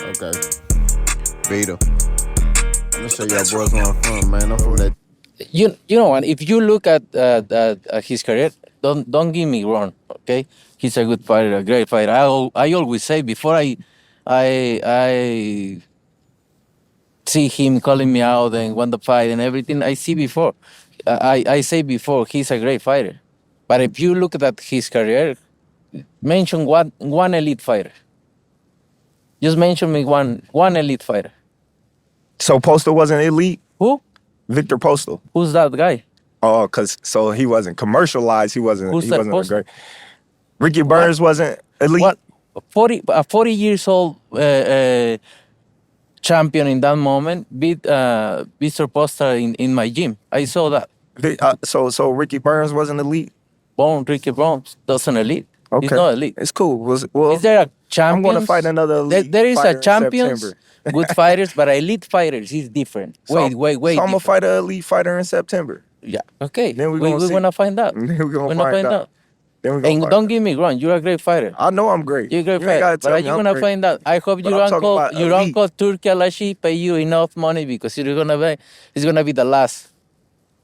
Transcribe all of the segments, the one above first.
Okay. Vito. I'm gonna show y'all boys where I'm from, man. I'm from that. You know what? If you look at his career, don't get me wrong. Okay, he's a good fighter, a great fighter. I always say before I see him calling me out and won the fight and everything. I see before. I say before he's a great fighter. But if you look at his career, mention one elite fighter. Just mention me one elite fighter. So Postal wasn't elite? Who? Victor Postal. Who's that guy? Oh, so he wasn't commercialized. He wasn't. Who's he that wasn't a Postal? great. Ricky Burns wasn't elite. What? 40 years old champion in that moment beat Mr. Postal in my gym. I saw that. So Ricky Burns wasn't elite. Ricky Bones doesn't elite. Okay, He's not elite. It's cool. Is there a champion? I'm going to fight another elite. There is fighter a champions, in good fighters, but elite fighters is different. Wait. So I'm gonna fight an elite fighter in September. Yeah. Okay. Then we're we're gonna find out. Then we're gonna find out. Then we're gonna And find don't out. get me wrong, you're a great fighter. I know I'm great. You're a great You ain't fighter. gotta tell But me you're I'm gonna great. find out. I hope But I'm talking about your elite. uncle Turki Alashi pay you enough money because it's gonna be the last.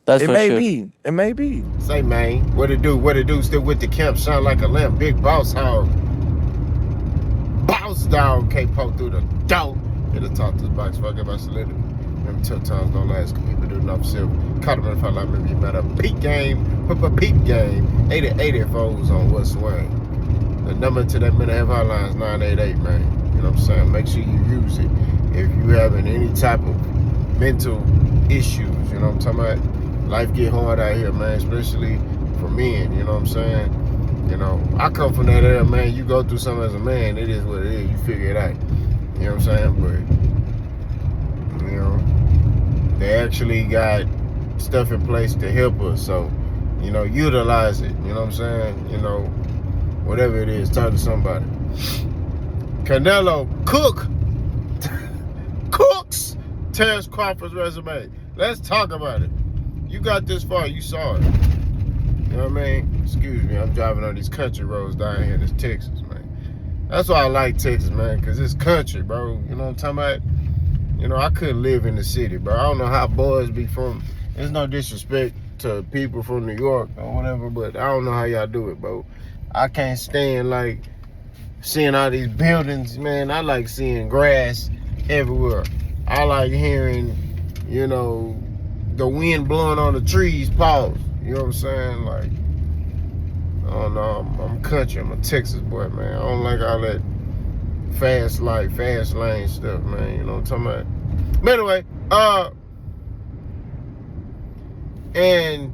That's It for may sure. be. It may be. Say, man, what it do? What it do? Still with the camp, sound like a lamp. Big boss hog. Boss dog can't poke through the door. It'll talk to the box. Fuck about solidity. Remember, tough times don't last. People do enough self. Caught him in the fight like maybe better. Peak game. Peak game. 80 foes on what swing. The number to that mental health hotline is 988, man. You know what I'm saying? Make sure you use it. If you having any type of mental issues, you know what I'm talking about? Life get hard out here, man, especially for men, you know what I'm saying? You know, I come from that era, man. You go through something as a man, it is what it is. You figure it out. You know what I'm saying? But, you know, they actually got stuff in place to help us. So, you know, utilize it. You know what I'm saying? You know, whatever it is, talk to somebody. Canelo cooks Terence Crawford's resume. Let's talk about it. You got this far, you saw it. You know what I mean? Excuse me, I'm driving on these country roads down here in this Texas, man. That's why I like Texas, man, because it's country, bro. You know what I'm talking about? You know, I couldn't live in the city, bro. I don't know how boys be from. There's no disrespect to people from New York or whatever, but I don't know how y'all do it, bro. I can't stand, like, seeing all these buildings, man. I like seeing grass everywhere. I like hearing, you know, the wind blowing on the trees, pause. You know what I'm saying? Like, I don't know. I'm country. I'm a Texas boy, man. I don't like all that fast life, fast lane stuff, man. You know what I'm talking about? But anyway, and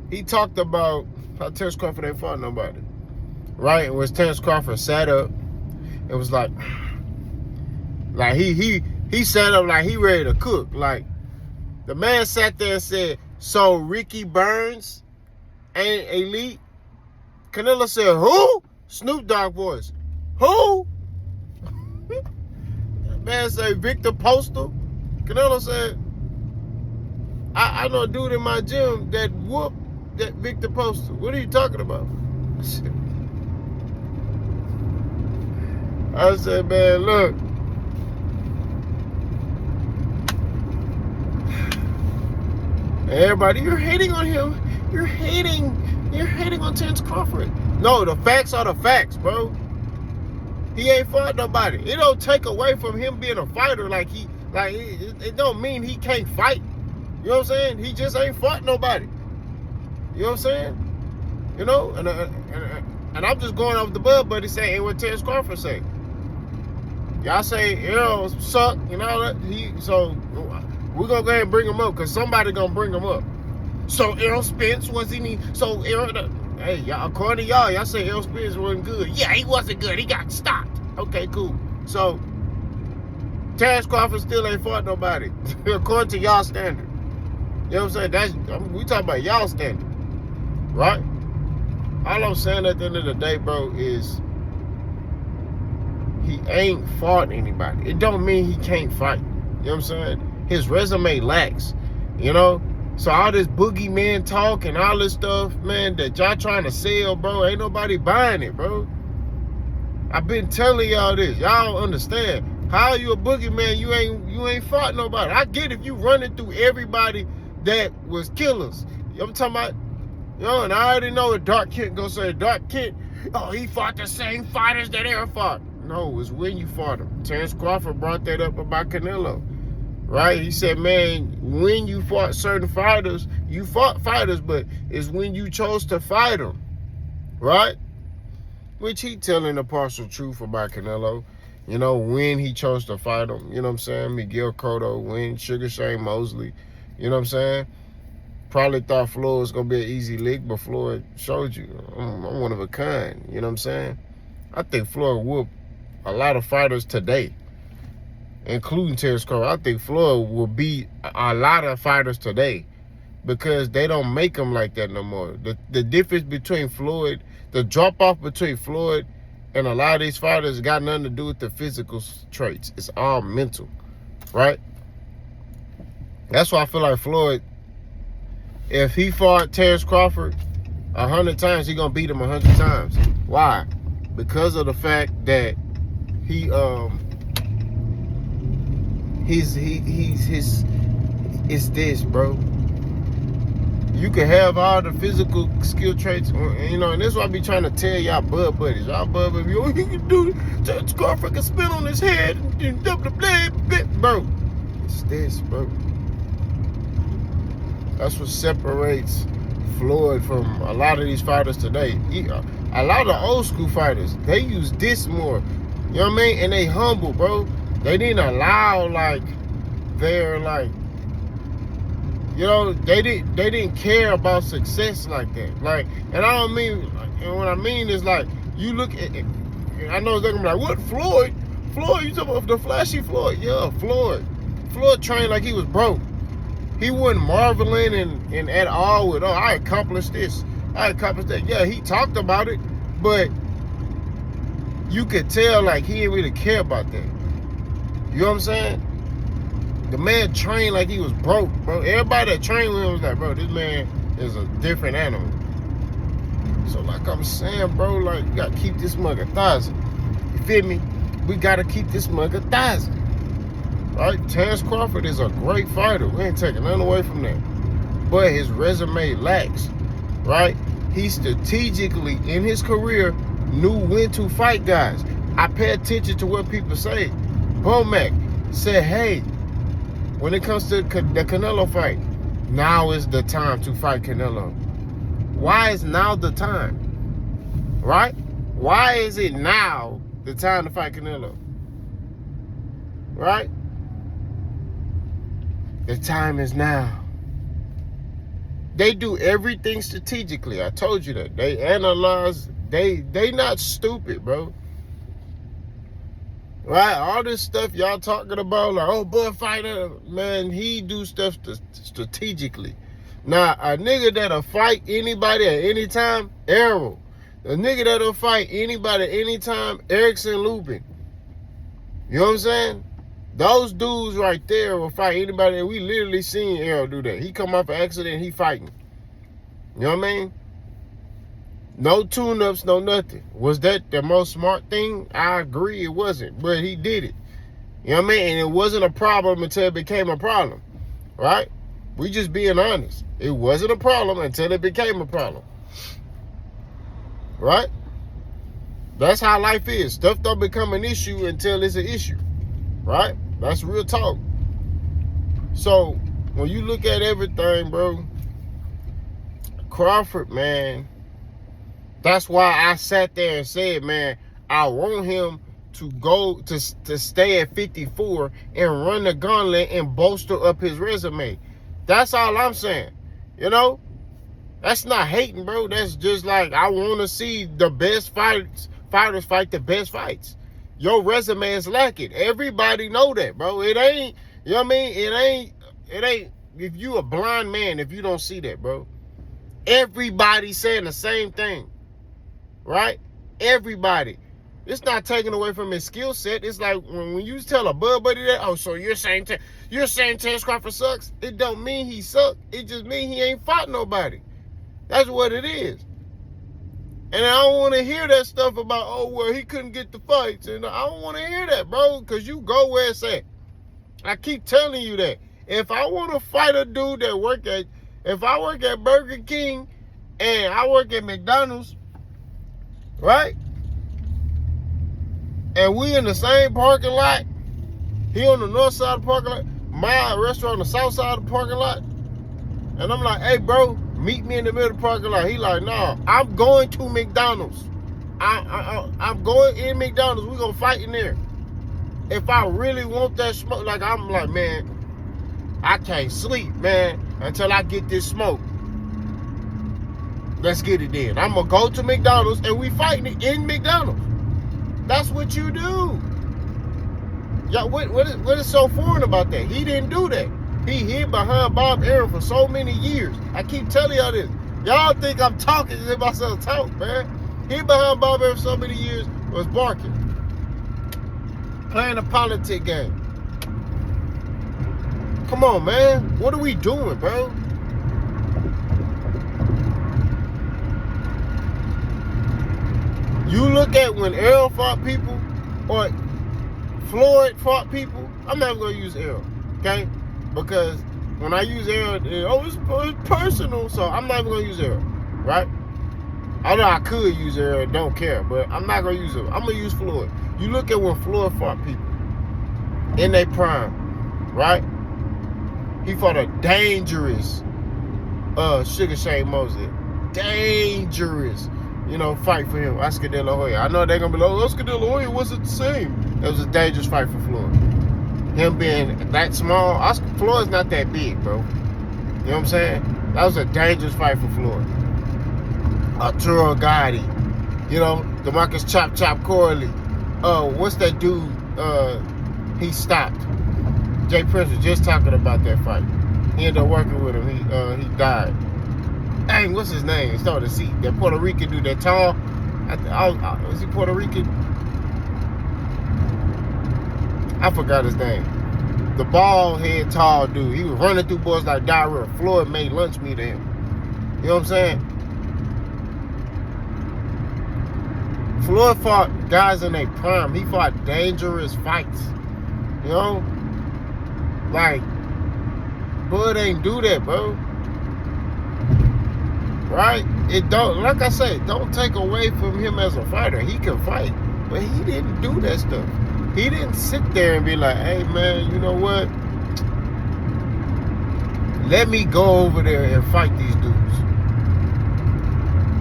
he talked about how Terence Crawford ain't fought nobody, right? And when Terence Crawford sat up, it was like he sat up like he ready to cook. Like, the man sat there and said, so Ricky Burns ain't elite? Canelo said, who? Snoop Dogg voice. Who? Man said Victor Postal. Canelo said, I know a dude in my gym that whooped that Victor Postal. What are you talking about? I said, man, look. Everybody, you're hating on him. You're hating on Terence Crawford. No, the facts are the facts, bro. He ain't fought nobody. It don't take away from him being a fighter. It don't mean he can't fight. You know what I'm saying? He just ain't fought nobody. You know what I'm saying? You know, and I'm just going off the bud, buddy, saying what Terence Crawford say. Y'all say Errol suck, you know that so we're gonna go ahead and bring him up because somebody gonna bring him up. So Errol Spence was he? So Errol, hey, y'all, according to y'all say Errol Spence wasn't good. Yeah, he wasn't good. He got stopped. Okay, cool. So Terence Crawford still ain't fought nobody according to y'all standard. You know what I'm saying? We talking about y'all standard, right? All I'm saying at the end of the day, bro, is he ain't fought anybody. It don't mean he can't fight. You know what I'm saying? His resume lacks, you know? So all this boogeyman talk and all this stuff, man, that y'all trying to sell, bro, ain't nobody buying it, bro. I've been telling y'all this. Y'all don't understand. How are you a boogeyman? You ain't fought nobody. I get if you running through everybody that was killers. I'm talking about, and I already know what Dark Kent gonna say. Dark Kent, oh, he fought the same fighters that ever fought. No, it's when you fought them. Terence Crawford brought that up about Canelo. Right? He said, man, when you fought certain fighters, you fought fighters, but it's when you chose to fight them. Right? Which he telling the partial truth about Canelo. When he chose to fight him. You know what I'm saying? Miguel Cotto, when Sugar Shane Mosley. You know what I'm saying? Probably thought Floyd was going to be an easy lick, but Floyd showed you, I'm one of a kind. You know what I'm saying? I think Floyd whooped a lot of fighters today, including Terence Crawford. I think Floyd will beat a lot of fighters today because they don't make them like that no more. The difference between Floyd, the drop-off between Floyd and a lot of these fighters got nothing to do with the physical traits. It's all mental, right? That's why I feel like Floyd, if he fought Terence Crawford 100 times, he gonna beat him 100 times. Why? Because of the fact that it's this, bro. You can have all the physical skill traits, and this is what I be trying to tell y'all bud buddies. Y'all bud buddies, he can do it. Terence Crawford can spin on his head and double the blade, bro. It's this, bro. That's what separates Floyd from a lot of these fighters today. A lot of the old school fighters, they use this more. You know what I mean? And they humble, bro. They didn't allow they didn't care about success like that. And I don't mean, and what I mean is you look at, I know they're gonna be like, what, Floyd? Floyd, you talking about the flashy Floyd? Yeah, Floyd. Floyd trained like he was broke. He wasn't marveling and at all with, I accomplished this, I accomplished that. Yeah, he talked about it, but you could tell he didn't really care about that. You know what I'm saying? The man trained like he was broke, bro. Everybody that trained with him was like, bro, this man is a different animal. So like I'm saying, bro, you gotta keep this mug 1,000. You feel me? We gotta keep this mug 1,000. Right? Terence Crawford is a great fighter. We ain't taking nothing away from that. But his resume lacks, right? He strategically, in his career, knew when to fight guys. I pay attention to what people say. Bomac said, hey, when it comes to the Canelo fight, now is the time to fight Canelo. Why is now the time? Right? Why is it now the time to fight Canelo? Right? The time is now. They do everything strategically. I told you that. They analyze. They not stupid, bro. Right? All this stuff y'all talking about, Bud Fighter, man, he do stuff strategically. Now, a nigga that'll fight anybody at any time, Errol. A nigga that'll fight anybody at any time, Erickson Lubin. You know what I'm saying? Those dudes right there will fight anybody. And we literally seen Errol do that. He come off an accident, he fighting. You know what I mean? No tune-ups, no nothing. Was that the most smart thing? I agree it wasn't, but he did it. You know what I mean? And it wasn't a problem until it became a problem, right? We just being honest. It wasn't a problem until it became a problem, right? That's how life is. Stuff don't become an issue until it's an issue, right? That's real talk. So when you look at everything, bro, Crawford, man, that's why I sat there and said, man, I want him to go to stay at 54 and run the gauntlet and bolster up his resume. That's all I'm saying. You know? That's not hating, bro. That's just I want to see the best fighters fight the best fights. Your resume is lacking. Everybody know that, bro. It ain't, you know what I mean? It ain't, if you a blind man, if you don't see that, bro. Everybody saying the same thing. Right? Everybody. It's not taken away from his skill set. It's like when you tell a bud buddy that, so you're saying Terence Crawford sucks? It don't mean he sucked. It just mean he ain't fought nobody. That's what it is. And I don't want to hear that stuff about, oh, well, he couldn't get the fights. And I don't want to hear that, bro, because you go where it's at. I keep telling you that. If I want to fight a dude that if I work at Burger King and I work at McDonald's, right? And we in the same parking lot, he on the north side of the parking lot, my restaurant on the south side of the parking lot, and I'm like, hey, bro, meet me in the middle of the parking lot. He like, nah, I'm going to McDonald's. I'm going in McDonald's. We're going to fight in there. If I really want that smoke, like, I'm like, man, I can't sleep, man, until I get this smoke. Let's get it then. I'm going to go to McDonald's and we fighting in McDonald's. That's what you do. Yeah, what is so foreign about that? He didn't do that. He hid behind Bob Arum for so many years. I keep telling y'all this. Y'all think I'm talking to myself talk, man. He behind Bob Arum for so many years was barking. Playing a politic game. Come on, man. What are we doing, bro? You look at when Errol fought people or Floyd fought people. I'm never going to use Errol, okay? Because when I use Errol, it's personal, so I'm not even going to use Errol, right? Although I could use Errol, don't care, but I'm not going to use it. I'm going to use Floyd. You look at when Floyd fought people in their prime, right? He fought a dangerous Sugar Shane Mosley. Dangerous, fight for him. Oscar De La Hoya. I know they're going to be like, Oscar De La Hoya wasn't the same. It was a dangerous fight for Floyd. Him being that small, Floyd's not that big, bro. You know what I'm saying? That was a dangerous fight for Floyd. Arturo Gotti, DeMarcus Chop Corley. What's that dude? He stopped. Jay Prince was just talking about that fight. He ended up working with him. He died. Dang, what's his name? It started to see that Puerto Rican dude, that tall. Was he Puerto Rican? I forgot his name. The bald head tall dude. He was running through boys like diarrhea. Floyd made lunch meat to him. You know what I'm saying? Floyd fought guys in their prime. He fought dangerous fights. Like, Bud ain't do that, bro. Right? It don't, like I said, don't take away from him as a fighter. He can fight, but he didn't do that stuff. He didn't sit there and be like, hey, man, you know what? Let me go over there and fight these dudes.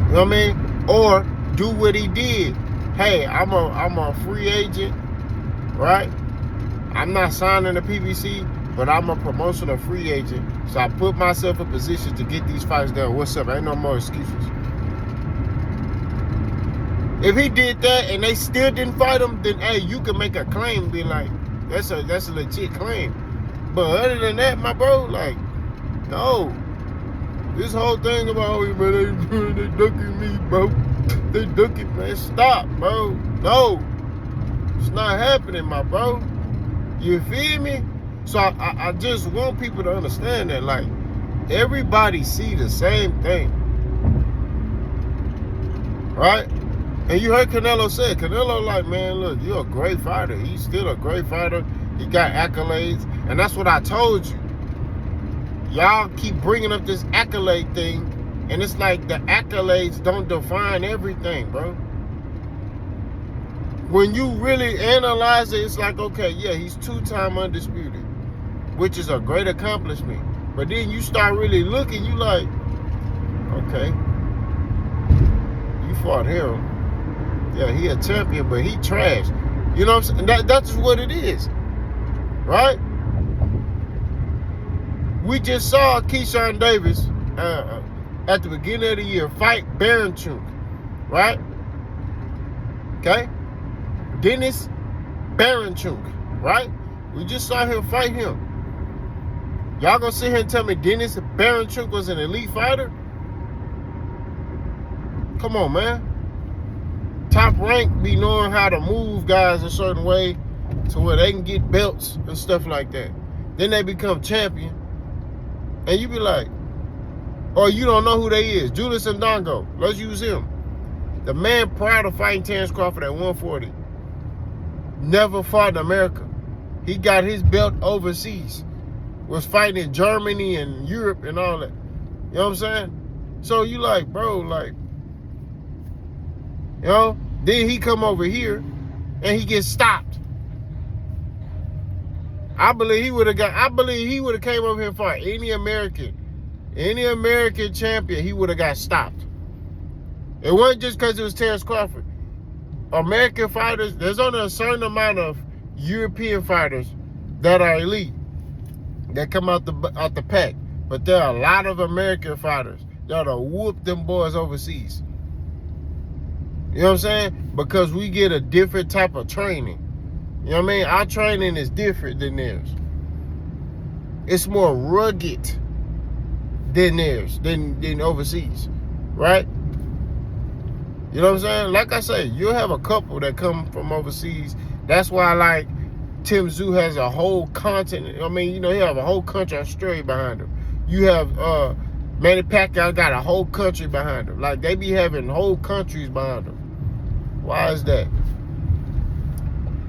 You know what I mean? Or do what he did. Hey, I'm a free agent, right? I'm not signing the PBC, but I'm a promotional free agent. So I put myself in position to get these fights done. What's up? Ain't no more excuses. If he did that and they still didn't fight him, then hey, you can make a claim and be like, that's a legit claim. But other than that, my bro, like, no. This whole thing about, oh, man, they ducking me, bro. They ducking, man. Stop, bro. No. It's not happening, my bro. You feel me? So I just want people to understand that, like, everybody see the same thing. Right? And you heard Canelo say, Canelo like, man, look, you're a great fighter. He's still a great fighter. He got accolades. And that's what I told you. Y'all keep bringing up this accolade thing, and it's like the accolades don't define everything, bro. When you really analyze it, it's like, okay, yeah, he's 2-time undisputed, which is a great accomplishment. But then you start really looking, you like, okay, you fought him. Yeah, he a champion, but he trash. You know what I'm saying? That's what it is, right? We just saw Keyshawn Davis at the beginning of the year fight Baranchuk, right? Okay? Dennis Baranchuk, right? We just saw him fight him. Y'all gonna sit here and tell me Dennis Baranchuk was an elite fighter? Come on, man. Top rank be knowing how to move guys a certain way to where they can get belts and stuff like that. Then they become champion. And you be like, or you don't know who they is. Julius Ndongo, let's use him. The man prior to fighting Terence Crawford at 140 never fought in America. He got his belt overseas. Was fighting in Germany and Europe and all that. You know what I'm saying? So you like, bro, like, you know, then he come over here and he gets stopped. I believe he would have came over here and fought any American champion, he would have got stopped. It wasn't just because it was Terence Crawford. American fighters, there's only a certain amount of European fighters that are elite, that come out the pack. But there are a lot of American fighters that'll whoop them boys overseas. You know what I'm saying? Because we get a different type of training. You know what I mean? Our training is different than theirs. It's more rugged than theirs, than overseas, right? You know what I'm saying? Like I say, you'll have a couple that come from overseas. That's why, like, Tim Tszyu has a whole continent. I mean, you know, he have a whole country, Australia, behind him. You have Manny Pacquiao got a whole country behind him. Like, they be having whole countries behind them. Why is that?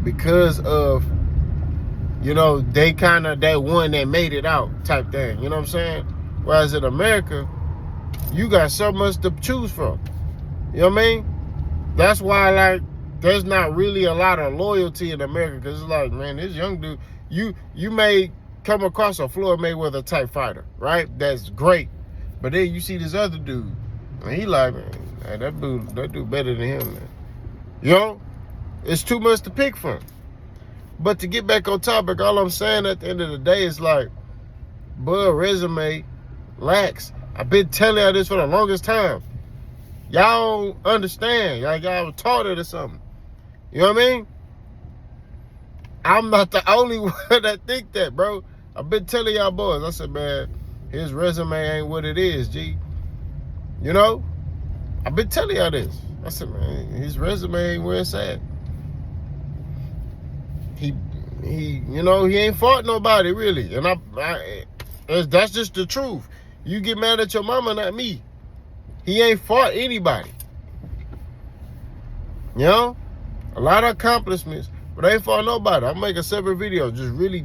Because of, you know, they kind of that one that made it out type thing. You know what I'm saying? Whereas in America, you got so much to choose from. You know what I mean? That's why, like, there's not really a lot of loyalty in America, because it's like, man, this young dude, you may come across a Floyd Mayweather type fighter, right? That's great. But then you see this other dude, and he like, man, that dude better than him, man. You know? It's too much to pick from. But to get back on topic, all I'm saying at the end of the day is like, Bud resume lacks. I've been telling y'all this for the longest time. Y'all don't understand. Like, y'all taught it or something. You know what I mean? I'm not the only one that think that, bro. I've been telling y'all boys. I said, man, his resume ain't what it is, G. You know? I've been telling y'all this. I said, man, his resume ain't where it's at. He you know, he ain't fought nobody, really. And that's just the truth. You get mad at your mama, not me. He ain't fought anybody. You know? A lot of accomplishments, but I ain't fought nobody. I'll make a separate video, just really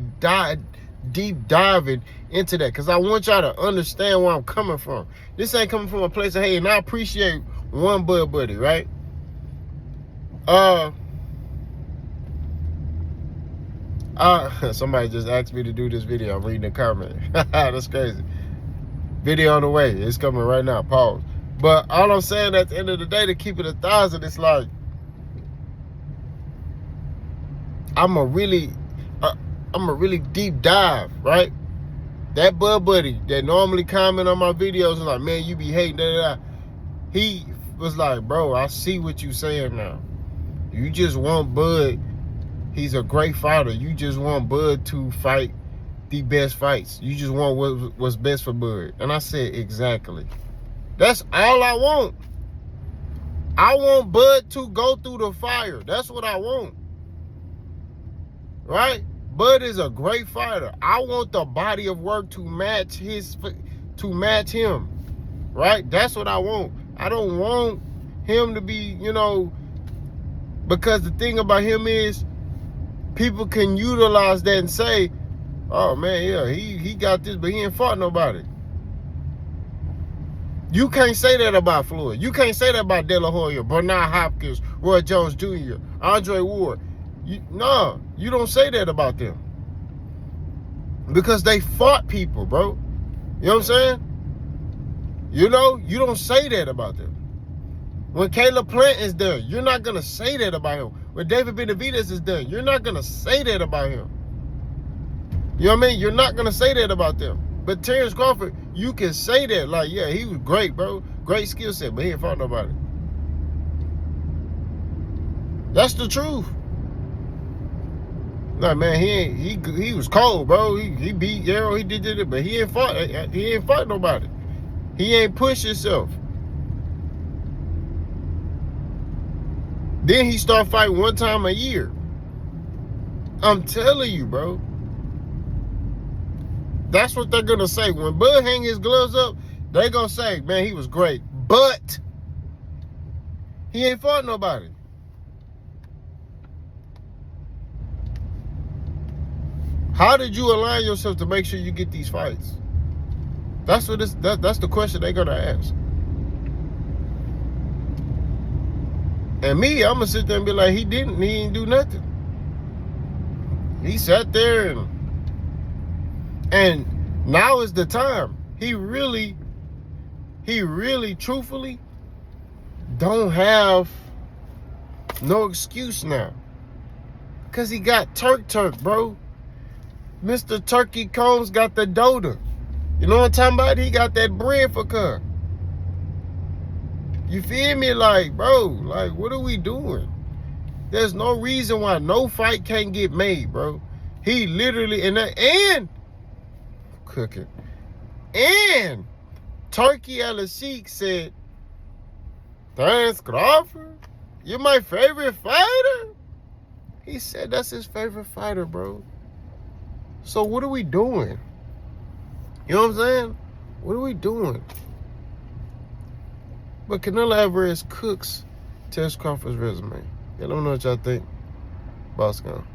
deep diving into that, because I want y'all to understand where I'm coming from. This ain't coming from a place of hate, and I appreciate one Bud Buddy, right? Somebody just asked me to do this video. I'm reading the comment. That's crazy. Video on the way. It's coming right now. Pause. But all I'm saying at the end of the day, to keep it 1,000, it's like, I'm a really deep dive, right? That Bud Buddy that normally comment on my videos and like, man, you be hating, da, da, da. He was like, bro, I see what you saying now. You just want Bud. He's a great fighter. You just want Bud to fight the best fights. You just want what's best for Bud. And I said, exactly. That's all I want. I want Bud to go through the fire. That's what I want. Right? Bud is a great fighter. I want the body of work to match him. Right? That's what I want. I don't want him to be, you know, because the thing about him is, people can utilize that and say, oh man, yeah, he got this, but he ain't fought nobody. You can't say that about Floyd. You can't say that about De La Hoya, Bernard Hopkins, Roy Jones Jr., Andre Ward. No, you don't say that about them. Because they fought people, bro. You know what I'm saying? You know, you don't say that about them. When Caleb Plant is done, you're not going to say that about him. When David Benavidez is done, you're not going to say that about him. You know what I mean? You're not going to say that about them. But Terence Crawford, you can say that. Like, yeah, he was great, bro. Great skill set, but he ain't fought nobody. That's the truth. Like, man, he was cold, bro. He beat Yarrow, he did it, but he ain't fought nobody. He ain't pushed himself. Then he start fighting one time a year. I'm telling you, bro. That's what they're going to say. When Bud hang his gloves up, they're going to say, man, he was great. But He ain't fought nobody. How did you align yourself to make sure you get these fights? That's what that's the question they're gonna ask. And me, I'm gonna sit there and be like, he didn't do nothing. He sat there and now is the time. He really, truthfully, don't have no excuse now. Cause he got Turk, bro. Mr. Turkey Combs got the Dota. You know what I'm talking about? He got that bread for cut. You feel me? Like, bro, like, what are we doing? There's no reason why no fight can't get made, bro. He literally, and cooking. And Turkey Al-Sheikh said, Terence Crawford, you're my favorite fighter? He said that's his favorite fighter, bro. So what are we doing? You know what I'm saying? What are we doing? But Canelo Álvarez cooks Terence Crawford's resume. Yeah, let me know what y'all think. Boss gone.